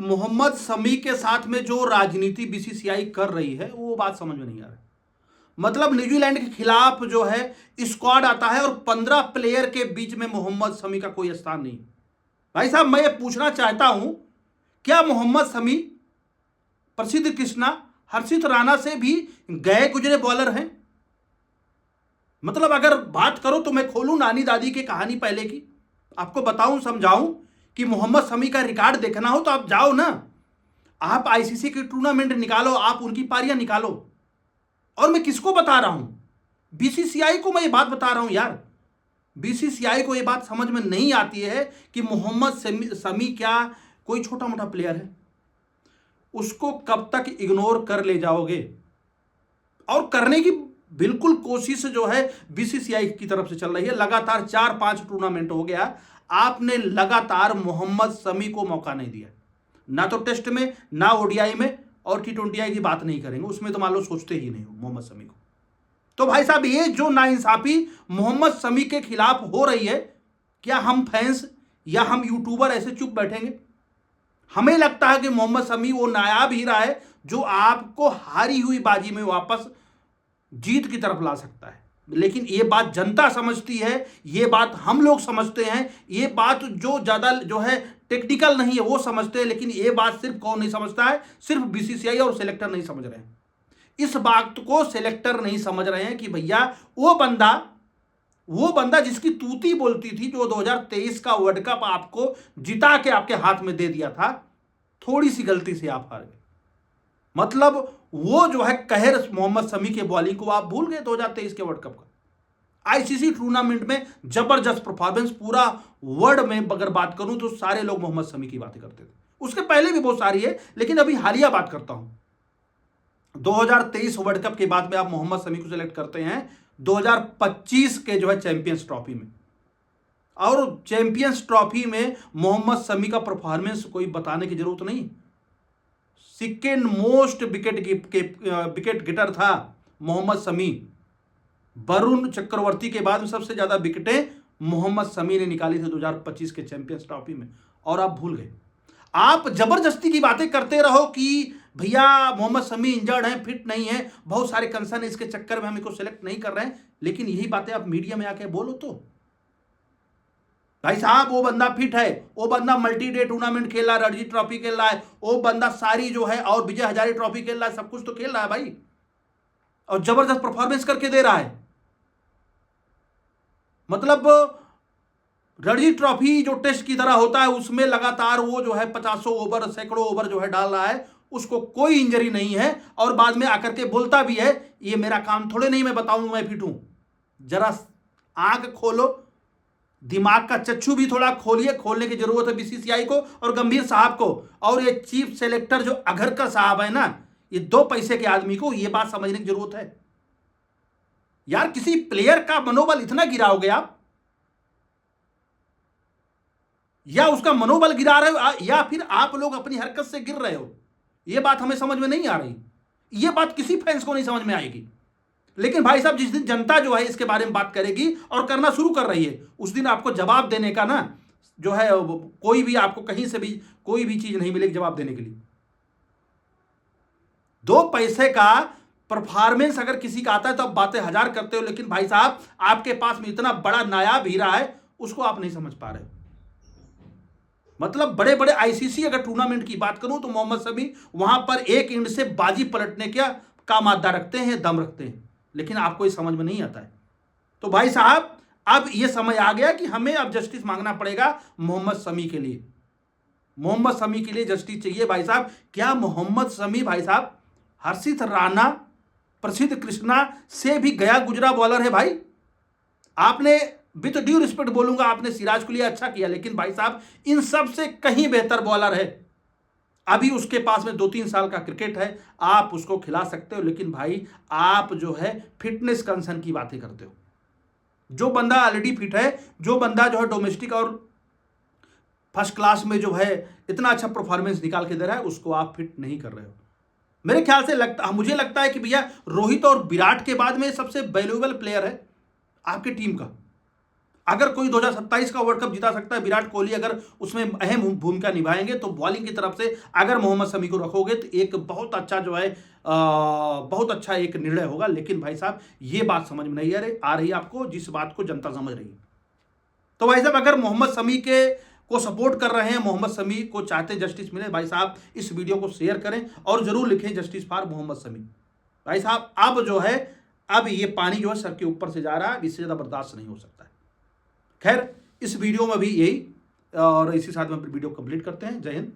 मोहम्मद शमी के साथ में जो राजनीति बीसीसीआई कर रही है वो बात समझ में नहीं आ रहा है। मतलब न्यूजीलैंड के खिलाफ जो है स्क्वाड आता है और 15 प्लेयर के बीच में मोहम्मद शमी का कोई स्थान नहीं। भाई साहब, मैं ये पूछना चाहता हूं, क्या मोहम्मद शमी प्रसिद्ध कृष्णा, हर्षित राणा से भी गए गुजरे बॉलर हैं? मतलब अगर बात करो तो मैं खोलूं नानी दादी की कहानी पहले की, आपको बताऊं समझाऊं कि मोहम्मद शमी का रिकॉर्ड देखना हो तो आप जाओ ना, आप आईसीसी की टूर्नामेंट निकालो, आप उनकी पारियां निकालो। और मैं किसको बता रहा हूं? बीसीसीआई को मैं ये बात बता रहा हूं यार। बीसीसीआई को ये बात समझ में नहीं आती है कि मोहम्मद शमी क्या कोई छोटा मोटा प्लेयर है? उसको कब तक इग्नोर कर ले जाओगे? और करने की बिल्कुल कोशिश जो है बीसीसीआई की तरफ से चल रही है। लगातार 4-5 टूर्नामेंट हो गया, आपने लगातार मोहम्मद शमी को मौका नहीं दिया, ना तो टेस्ट में, ना ओडीआई में, और T20I की बात नहीं करेंगे, उसमें तो मान लो सोचते ही नहीं हो मोहम्मद शमी को। तो भाई साहब, ये जो नाइंसाफी मोहम्मद शमी के खिलाफ हो रही है, क्या हम फैंस या हम यूट्यूबर ऐसे चुप बैठेंगे? हमें लगता है कि मोहम्मद शमी वो नायाब हीरा है जो आपको हारी हुई बाजी में वापस जीत की तरफ ला सकता है। लेकिन ये बात जनता समझती है, ये बात हम लोग समझते हैं, ये बात जो ज़्यादा जो है टेक्निकल नहीं है वो समझते हैं। लेकिन ये बात सिर्फ कौन नहीं समझता है? सिर्फ बीसीसीआई और सेलेक्टर नहीं समझ रहे हैं। इस बात को सेलेक्टर नहीं समझ रहे हैं कि भैया वो बंदा जिसकी तूती बोलती थी, जो 2023 का वर्ल्ड कप आपको जिता के आपके हाथ में दे दिया था, थोड़ी सी गलती से आप हार गए। मतलब वो जो है कहर मोहम्मद शमी के बॉलिंग को आप भूल गए 2023 के वर्ल्ड कप का। आईसीसी टूर्नामेंट में जबरदस्त परफॉर्मेंस, पूरा वर्ल्ड में अगर बात करूं तो सारे लोग मोहम्मद शमी की बातें करते थे। उसके पहले भी बहुत सारी है, लेकिन अभी हालिया बात करता हूं। 2023 वर्ल्ड कप के बाद में आप मोहम्मद शमी को सिलेक्ट करते हैं 2025 के जो है चैंपियंस ट्रॉफी में, और चैंपियंस ट्रॉफी में मोहम्मद शमी का परफॉर्मेंस कोई बताने की जरूरत नहीं। सेकेंड मोस्ट विकेट गेटर था मोहम्मद शमी। वरुण चक्रवर्ती के बाद में सबसे ज्यादा विकेटें मोहम्मद शमी ने निकाली थी 2025 के चैंपियंस ट्रॉफी में, और आप भूल गए। आप जबरदस्ती की बातें करते रहो कि भैया मोहम्मद शमी इंजर्ड है, फिट नहीं है, बहुत सारे कंसर्न है, इसके चक्कर में हम इसको सेलेक्ट नहीं कर रहे हैं। लेकिन यही बातें आप मीडिया में आके बोलो तो भाई साहब, वो बंदा फिट है, वो बंदा मल्टी डे टूर्नामेंट खेल रहा है, रणजी ट्रॉफी खेल रहा है, वो बंदा सारी जो है और विजय हजारे ट्रॉफी खेल रहा है, सब कुछ तो खेल रहा है भाई, और जबरदस्त परफॉर्मेंस करके दे रहा है। मतलब रणजी ट्रॉफी जो टेस्ट की तरह होता है, उसमें लगातार वो जो है 50 ओवर, सैकड़ों ओवर जो है डाल रहा है, उसको कोई इंजरी नहीं है, और बाद में आकर के बोलता भी है ये मेरा काम थोड़े नहीं मैं बताऊं मैं फिट हूं। जरा आंख खोलो, दिमाग का चक्षु भी थोड़ा खोलिए। खोलने की जरूरत है बीसीसीआई को और गंभीर साहब को, और ये चीफ सेलेक्टर जो अघरकर साहब है ना, ये 2 पैसे के आदमी को ये बात समझने की जरूरत है। यार, किसी प्लेयर का मनोबल इतना गिराओगे आप, या उसका मनोबल गिरा रहे हो, या फिर आप लोग अपनी हरकत से गिर रहे हो? ये बात हमें समझ में नहीं आ रही। ये बात किसी फैंस को नहीं समझ में आएगी। लेकिन भाई साहब, जिस दिन जनता जो है इसके बारे में बात करेगी और करना शुरू कर रही है, उस दिन आपको जवाब देने का ना जो है, कोई भी आपको कहीं से भी कोई भी चीज नहीं मिलेगी जवाब देने के लिए। 2 पैसे का परफॉर्मेंस अगर किसी का आता है तो आप बातें हजार करते हो, लेकिन भाई साहब आपके पास में इतना बड़ा नायाब हीरा है, उसको आप नहीं समझ पा रहे। मतलब बड़े बड़े आईसीसी अगर टूर्नामेंट की बात करूं तो मोहम्मद शमी वहां पर एक इंड से बाजी पलटने का मादा रखते हैं, दम रखते हैं, लेकिन आपको ये समझ में नहीं आता है। तो भाई साहब, अब ये समय आ गया कि हमें अब जस्टिस मांगना पड़ेगा मोहम्मद शमी के लिए। मोहम्मद शमी के लिए जस्टिस चाहिए भाई साहब। क्या मोहम्मद शमी भाई साहब हर्षित राणा, प्रसिद्ध कृष्णा से भी गया गुजरा बॉलर है भाई? आपने विद ड्यू रिस्पेक्ट बोलूंगा, आपने सिराज को लिए अच्छा किया, लेकिन भाई साहब इन सब से कहीं बेहतर बॉलर है। अभी उसके पास में 2-3 साल का क्रिकेट है, आप उसको खिला सकते हो, लेकिन भाई आप जो है फिटनेस कंसर्न की बातें करते हो। जो बंदा ऑलरेडी फिट है, जो बंदा जो है डोमेस्टिक और फर्स्ट क्लास में जो है इतना अच्छा परफॉर्मेंस निकाल के दे रहा है, उसको आप फिट नहीं कर रहे हो। मेरे ख्याल से मुझे लगता है कि भैया रोहित और विराट के बाद में सबसे वैल्यूएबल प्लेयर है आपकी टीम का। अगर कोई 2027 का वर्ल्ड कप जिता सकता है, विराट कोहली अगर उसमें अहम भूमिका निभाएंगे, तो बॉलिंग की तरफ से अगर मोहम्मद शमी को रखोगे तो एक बहुत अच्छा जो है बहुत अच्छा एक निर्णय होगा। लेकिन भाई साहब ये बात समझ में नहीं आ रही आपको, जिस बात को जनता समझ रही है। तो भाई साहब अगर मोहम्मद शमी के को सपोर्ट कर रहे हैं, मोहम्मद शमी को चाहते जस्टिस मिले, भाई साहब इस वीडियो को शेयर करें और जरूर लिखें जस्टिस फॉर मोहम्मद शमी। भाई साहब अब जो है, अब ये पानी जो है सर के ऊपर से जा रहा है, इससे ज्यादा बर्दाश्त नहीं हो सकता है। खैर इस वीडियो में भी यही, और इसी साथ में वीडियो कंप्लीट करते हैं। जय हिंद।